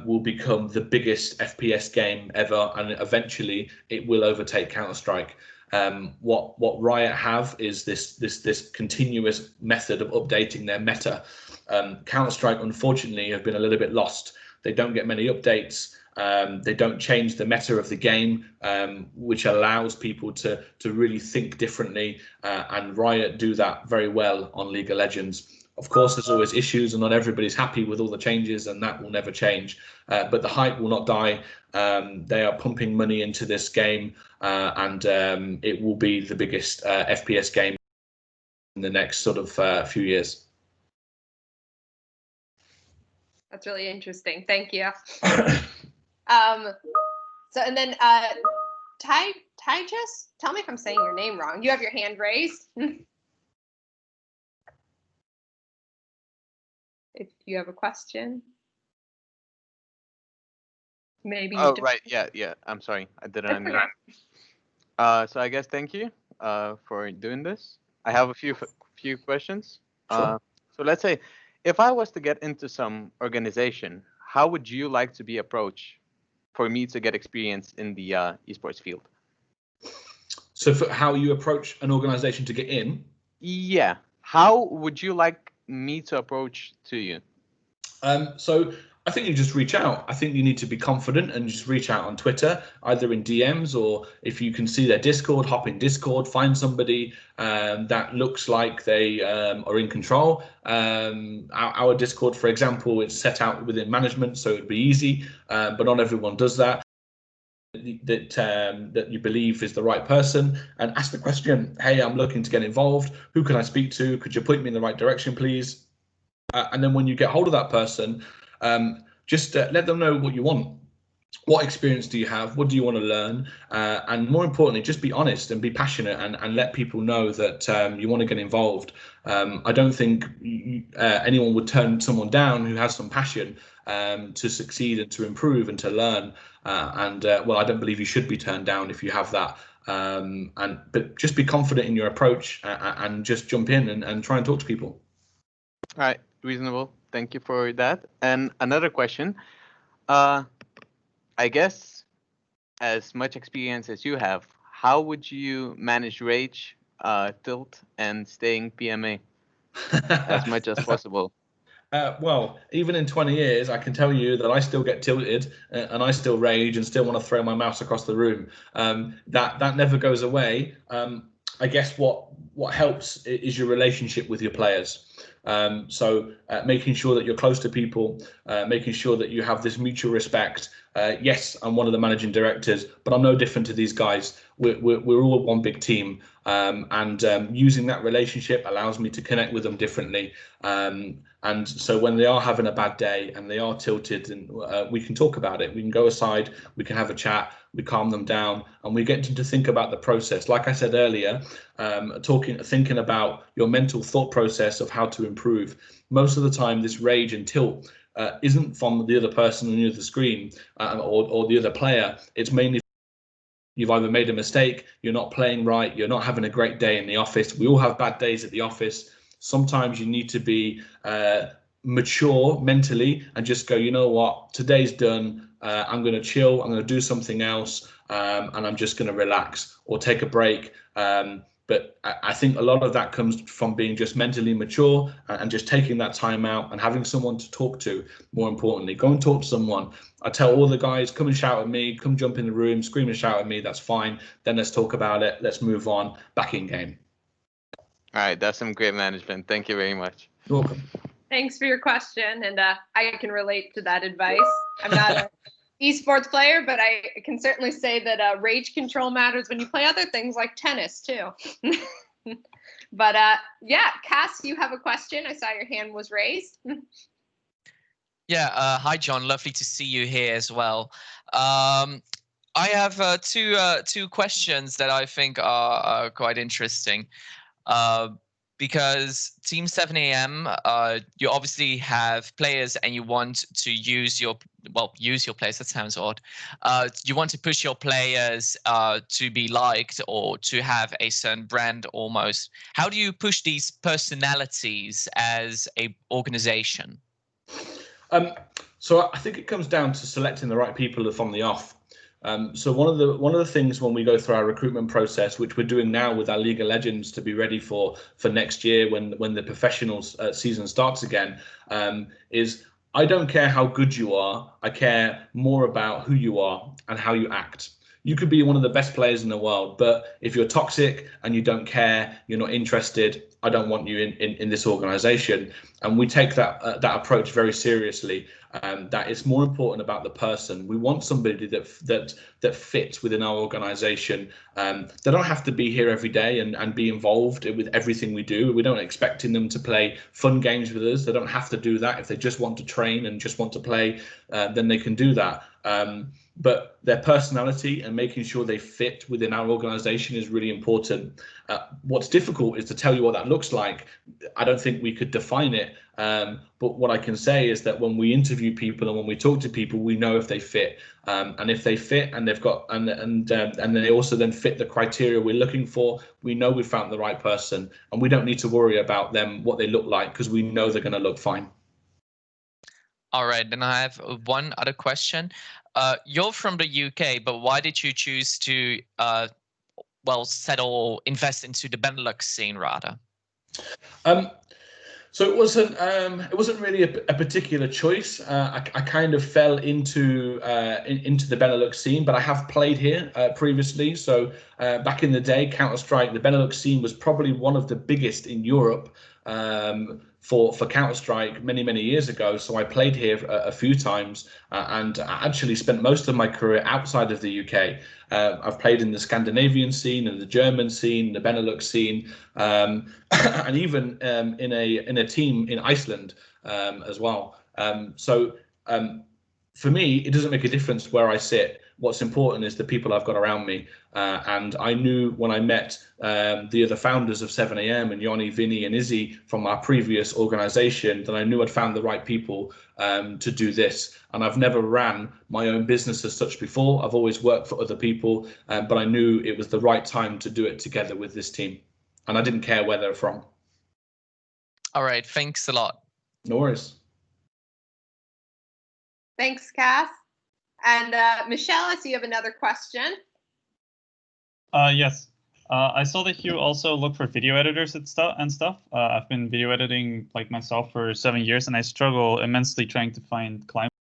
will become the biggest FPS game ever, and eventually it will overtake Counter-Strike. What Riot have is this continuous method of updating their meta. Counter-Strike, unfortunately, have been a little bit lost. They don't get many updates. They don't change the meta of the game, which allows people to really think differently, and Riot do that very well on League of Legends. Of course, there's always issues, and not everybody's happy with all the changes, and that will never change. But the hype will not die. They are pumping money into this game, and it will be the biggest FPS game in the next sort of few years. That's really interesting. Thank you. So, and then Tyjas, tell me if I'm saying your name wrong. You have your hand raised. If you have a question. Maybe you don't. Right, yeah. I'm sorry, I didn't unmute. So I guess thank you for doing this. I have a few questions. Sure. So let's say if I was to get into some organization, how would you like to be approached for me to get experience in the esports field? So for how you approach an organization to get in? Yeah. How would you like me to approach to you? So I think you just reach out. I think you need to be confident and just reach out on Twitter, either in DMs, or if you can see their Discord, hop in Discord, find somebody that looks like they are in control. Our Discord, for example, is set out within management, so it'd be easy, but not everyone does that. That you believe is the right person, and ask the question, hey, I'm looking to get involved. Who can I speak to? Could you point me in the right direction, please? And then when you get hold of that person, just let them know what you want. What experience do you have? What do you want to learn? And more importantly, just be honest and be passionate, and let people know that you want to get involved. I don't think anyone would turn someone down who has some passion to succeed and to improve and to learn. Well, I don't believe you should be turned down if you have that. But just be confident in your approach, and just jump in and try and talk to people. All right, reasonable. Thank you for that. And another question. I guess as much experience as you have, how would you manage rage, tilt, and staying PMA as much as possible? Well, even in 20 years, I can tell you that I still get tilted, and I still rage and still want to throw my mouse across the room. That never goes away. I guess what helps is your relationship with your players. So making sure that you're close to people, making sure that you have this mutual respect. Yes, I'm one of the managing directors, but I'm no different to these guys. We're all one big team, and using that relationship allows me to connect with them differently. And so when they are having a bad day and they are tilted, and we can talk about it. We can go aside, we can have a chat, we calm them down, and we get them to think about the process. Like I said earlier, thinking about your mental thought process of how to improve. Most of the time, this rage and tilt isn't from the other person on the other screen or the other player. It's mainly you've either made a mistake, you're not playing right, you're not having a great day in the office. We all have bad days at the office. Sometimes you need to be mature mentally and just go, you know what, today's done. I'm going to chill. I'm going to do something else, and I'm just going to relax or take a break. But I think a lot of that comes from being just mentally mature and just taking that time out and having someone to talk to. More importantly, go and talk to someone. I tell all the guys, come and shout at me, come jump in the room, scream and shout at me. That's fine. Then let's talk about it. Let's move on. Back in game. All right, that's some great management. Thank you very much. You're welcome. Thanks for your question, and I can relate to that advice. I'm not an esports player, but I can certainly say that rage control matters when you play other things like tennis too. But yeah, Cass, you have a question. I saw your hand was raised. Yeah, hi John, lovely to see you here as well. I have two questions that I think are quite interesting. Because Team 7am, you obviously have players and you want to use your players, that sounds odd. You want to push your players to be liked or to have a certain brand almost. How do you push these personalities as a organization? So I think it comes down to selecting the right people from the off. So one of the things when we go through our recruitment process, which we're doing now with our League of Legends to be ready for next year when the professional season starts again, is I don't care how good you are. I care more about who you are and how you act. You could be one of the best players in the world, but if you're toxic and you don't care, you're not interested, I don't want you in this organization. And we take that approach very seriously. That it's more important about the person. We want somebody that fits within our organization. They don't have to be here every day and be involved with everything we do. We don't expecting them to play fun games with us. They don't have to do that. If they just want to train and just want to play, then they can do that. But their personality and making sure they fit within our organization is really important. What's difficult is to tell you what that looks like. I don't think we could define it. But what I can say is that when we interview people and when we talk to people, we know if they fit. And if they fit and they've got and they also then fit the criteria we're looking for, we know we've found the right person, and we don't need to worry about them, what they look like, because we know they're going to look fine. All right, then I have one other question. You're from the UK, but why did you choose to invest into the Benelux scene rather? So it wasn't really a particular choice. I kind of fell into the Benelux scene, but I have played here previously. So back in the day, Counter-Strike, the Benelux scene was probably one of the biggest in Europe for Counter-Strike many years ago. So I played here a few times and I actually spent most of my career outside of the UK. I've played in the Scandinavian scene and the German scene, the Benelux scene, and even in a team in Iceland as well. So for me, it doesn't make a difference where I sit. What's important is the people I've got around me. And I knew when I met the other founders of 7am and Yoni, Vinny and Izzy from our previous organization, that I knew I'd found the right people to do this. And I've never ran my own business as such before. I've always worked for other people, but I knew it was the right time to do it together with this team. And I didn't care where they're from. All right, thanks a lot. No worries. Thanks, Cass. And Michelle, I see you have another question. Yes. I saw that you also look for video editors and stuff. I've been video editing like myself for 7 years, and I struggle immensely trying to find clients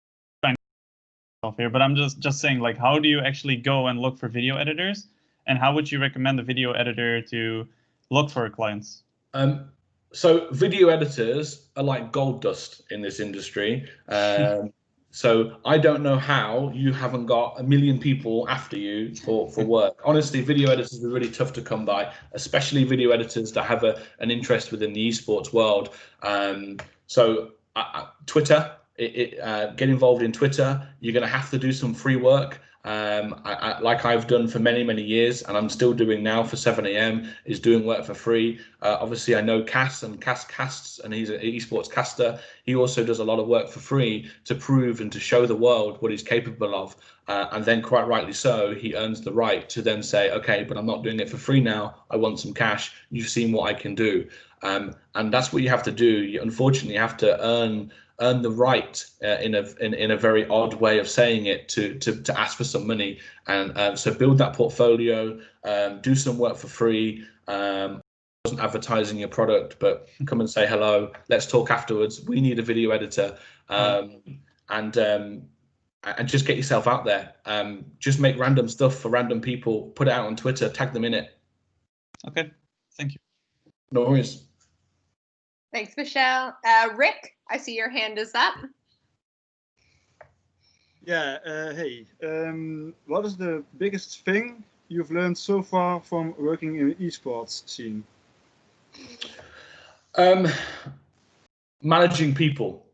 here. But I'm just saying, like, how do you actually go and look for video editors? And how would you recommend a video editor to look for clients? So video editors are like gold dust in this industry. So I don't know how you haven't got 1 million people after you for work. Honestly, video editors are really tough to come by, especially video editors that have an interest within the esports world. So Twitter, get involved in Twitter. You're going to have to do some free work. Like I've done for many years, and I'm still doing now for 7 AM, is doing work for free. Obviously, I know Cass casts, and he's an esports caster. He also does a lot of work for free to prove and to show the world what he's capable of. And then, quite rightly so, he earns the right to then say, okay, but I'm not doing it for free now. I want some cash. You've seen what I can do. And that's what you have to do. You unfortunately have to earn the right in a very odd way of saying it to ask for some money. And so build that portfolio, do some work for free. Wasn't advertising your product, but come and say hello. Let's talk afterwards. We need a video editor, and just get yourself out there. Just make random stuff for random people. Put it out on Twitter. Tag them in it. Okay, thank you. No worries. Thanks, Michelle. Rick, I see your hand is up. Yeah, hey, what is the biggest thing you've learned so far from working in the esports scene? Managing people,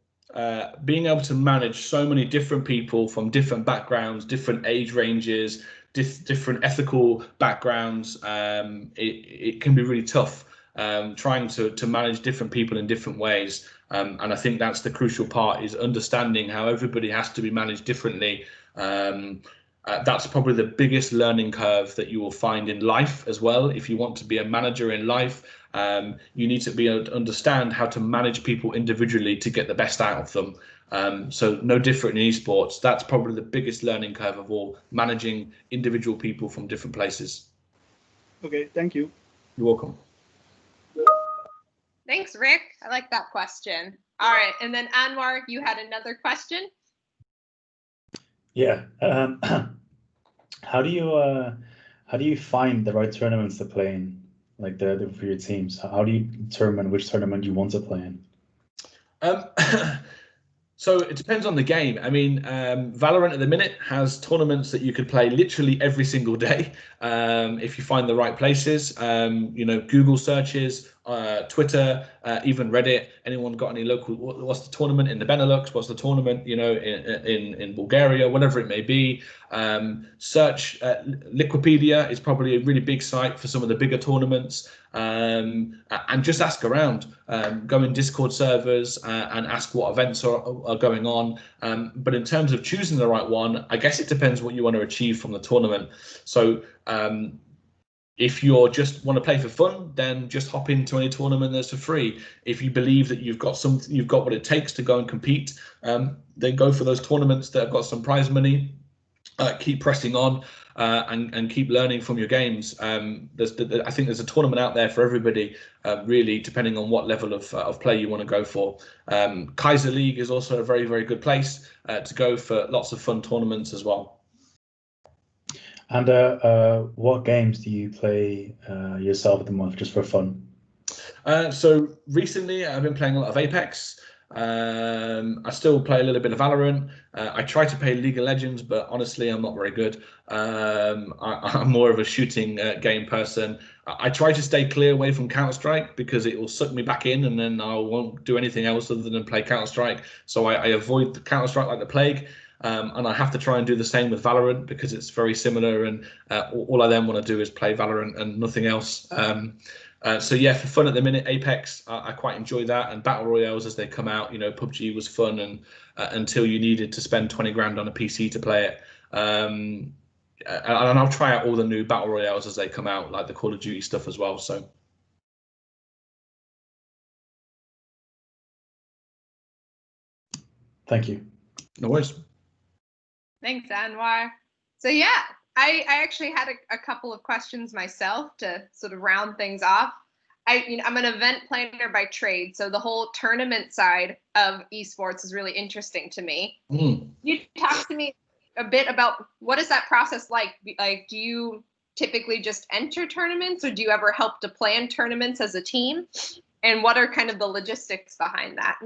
being able to manage so many different people from different backgrounds, different age ranges, different ethical backgrounds. It can be really tough. Trying to manage different people in different ways, and I think that's the crucial part, is understanding how everybody has to be managed differently. That's probably the biggest learning curve that you will find in life as well. If you want to be a manager in life, you need to be able to understand how to manage people individually to get the best out of them. So no different in esports. That's probably the biggest learning curve of all, managing individual people from different places. Okay, thank you. You're welcome. Thanks, Rick. I like that question. All right, and then Anwar, you had another question? Yeah. How do you find the right tournaments to play in, like for your teams? How do you determine which tournament you want to play in? So it depends on the game. I mean, Valorant at the minute has tournaments that you could play literally every single day if you find the right places. Google searches, Twitter, even Reddit. Anyone got any local? What's the tournament in the Benelux? What's the tournament in Bulgaria? Whatever it may be. Search Liquipedia is probably a really big site for some of the bigger tournaments. And just ask around. Go in Discord servers and ask what events are going on. But in terms of choosing the right one, I guess it depends what you want to achieve from the tournament. So if you just want to play for fun, then just hop into any tournament that's for free. If you believe that you've got what it takes to go and compete, then go for those tournaments that have got some prize money. Keep pressing on and keep learning from your games. I think there's a tournament out there for everybody, really, depending on what level of play you want to go for. Kaiser League is also a very, very good place to go for lots of fun tournaments as well. And what games do you play yourself at the moment, just for fun? So recently, I've been playing a lot of Apex. I still play a little bit of Valorant. I try to play League of Legends, but honestly, I'm not very good. I'm more of a shooting game person. I try to stay clear away from Counter-Strike because it will suck me back in, and then I won't do anything else other than play Counter-Strike. So I avoid the Counter-Strike like the plague. And I have to try and do the same with Valorant because it's very similar, and all I then want to do is play Valorant and nothing else. So yeah, for fun at the minute, Apex, I quite enjoy that, and battle royales as they come out. PUBG was fun, and until you needed to spend 20 grand on a PC to play it. And I'll try out all the new battle royales as they come out, like the Call of Duty stuff as well. So. Thank you. No worries. Thanks, Anwar. So yeah, I actually had a couple of questions myself to sort of round things off. I'm an event planner by trade, so the whole tournament side of esports is really interesting to me. You talk to me a bit about what is that process like? Like, do you typically just enter tournaments, or do you ever help to plan tournaments as a team? And what are kind of the logistics behind that?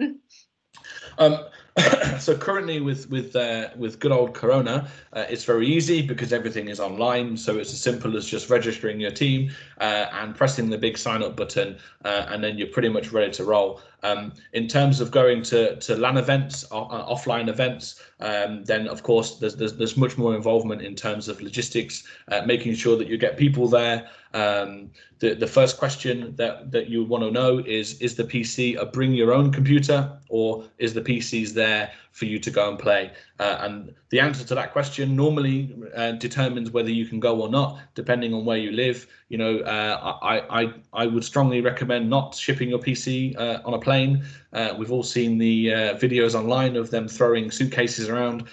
So currently with good old Corona, it's very easy because everything is online. So it's as simple as just registering your team and pressing the big sign up button, and then you're pretty much ready to roll. In terms of going to LAN events, offline events, then of course there's much more involvement in terms of logistics, making sure that you get people there. The first question that you want to know is the PC a bring your own computer, or is the PCs there for you to go and play? And the answer to that question normally determines whether you can go or not, depending on where you live. You know, I would strongly recommend not shipping your PC on a plane. We've all seen the videos online of them throwing suitcases around.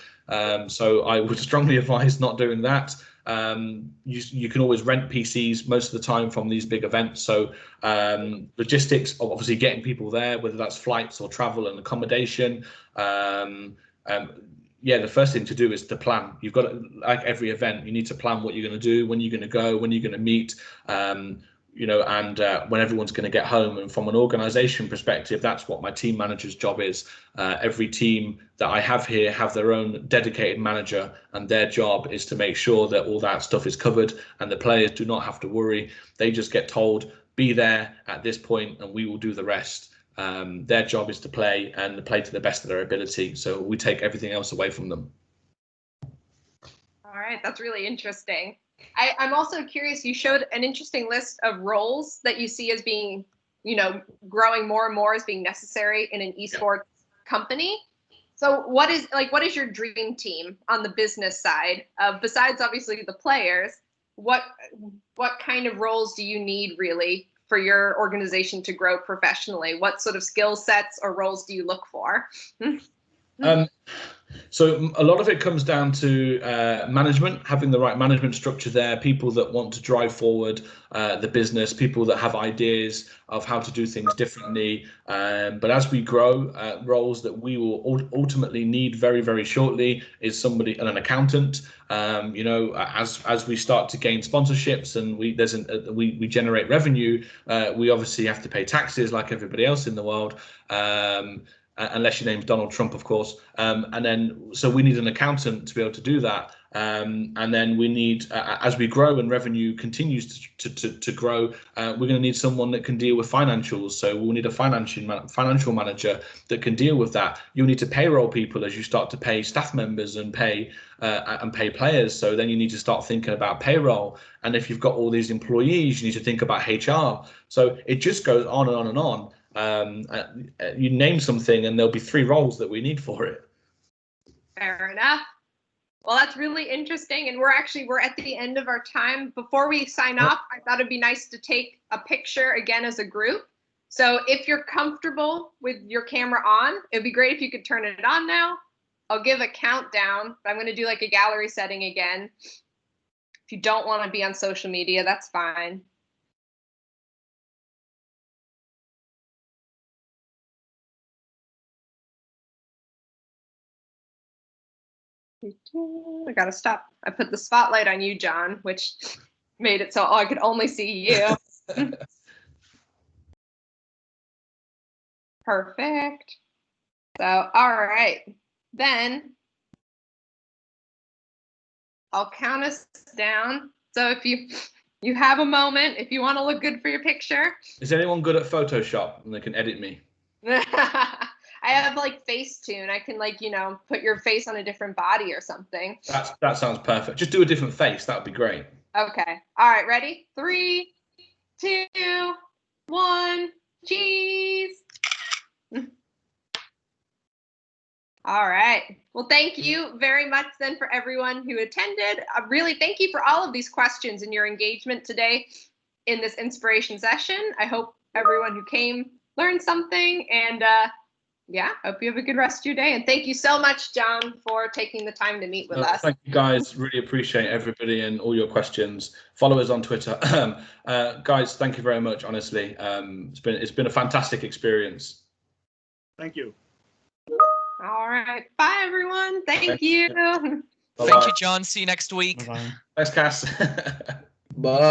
So I would strongly advise not doing that. You can always rent PCs most of the time from these big events. So logistics of obviously getting people there, whether that's flights or travel and accommodation. Yeah, the first thing to do is to plan. You've got to, like every event, you need to plan what you're going to do, when you're going to go, when you're going to meet. You know, and when everyone's going to get home. And from an organization perspective, that's what my team manager's job is. Every team that I have here have their own dedicated manager, and their job is to make sure that all that stuff is covered and the players do not have to worry. They just get told, be there at this point and we will do the rest. Their job is to play, and play to the best of their ability. So we take everything else away from them. All right, that's really interesting. I'm also curious, you showed an interesting list of roles that you see as being, you know, growing more and more as being necessary in an esports company. So what is your dream team on the business side? Besides obviously the players, what kind of roles do you need really for your organization to grow professionally? What sort of skill sets or roles do you look for? So a lot of it comes down to management, having the right management structure there, people that want to drive forward the business, people that have ideas of how to do things differently. But as we grow, roles that we will ultimately need very, very shortly is an accountant. You know, as we start to gain sponsorships and we generate revenue, we obviously have to pay taxes like everybody else in the world. Unless your name's Donald Trump, of course. And then, so we need an accountant to be able to do that. And then we need, as we grow and revenue continues to grow, we're going to need someone that can deal with financials. So we'll need a financial manager that can deal with that. You'll need to payroll people as you start to pay staff members and pay players. So then you need to start thinking about payroll. And if you've got all these employees, you need to think about HR. So it just goes on and on and on. You name something and there'll be 3 roles that we need for it. Fair enough. Well, that's really interesting, and we're at the end of our time. Before we sign off, I thought it'd be nice to take a picture again as a group. So if you're comfortable with your camera on, it'd be great if you could turn it on now. I'll give a countdown, but I'm going to do like a gallery setting again. If you don't want to be on social media, that's fine. I gotta stop. I put the spotlight on you, John, which made it so I could only see you. Perfect. So, all right. Then I'll count us down. So if you have a moment, if you want to look good for your picture. Is anyone good at Photoshop and they can edit me? I have like Facetune. I can like, you know, put your face on a different body or something. That sounds perfect. Just do a different face. That would be great. Okay. All right. Ready? 3, 2, 1. Cheese. All right. Well, thank you very much then for everyone who attended. Really, thank you for all of these questions and your engagement today in this inspiration session. I hope everyone who came learned something, and yeah, hope you have a good rest of your day. And thank you so much, John, for taking the time to meet with us. Thank you, guys. Really appreciate everybody and all your questions. Follow us on Twitter. Guys, thank you very much, honestly. It's been a fantastic experience. Thank you. All right. Bye, everyone. Thank you. Thank you, John. See you next week. Bye-bye. Thanks, Cass. Bye.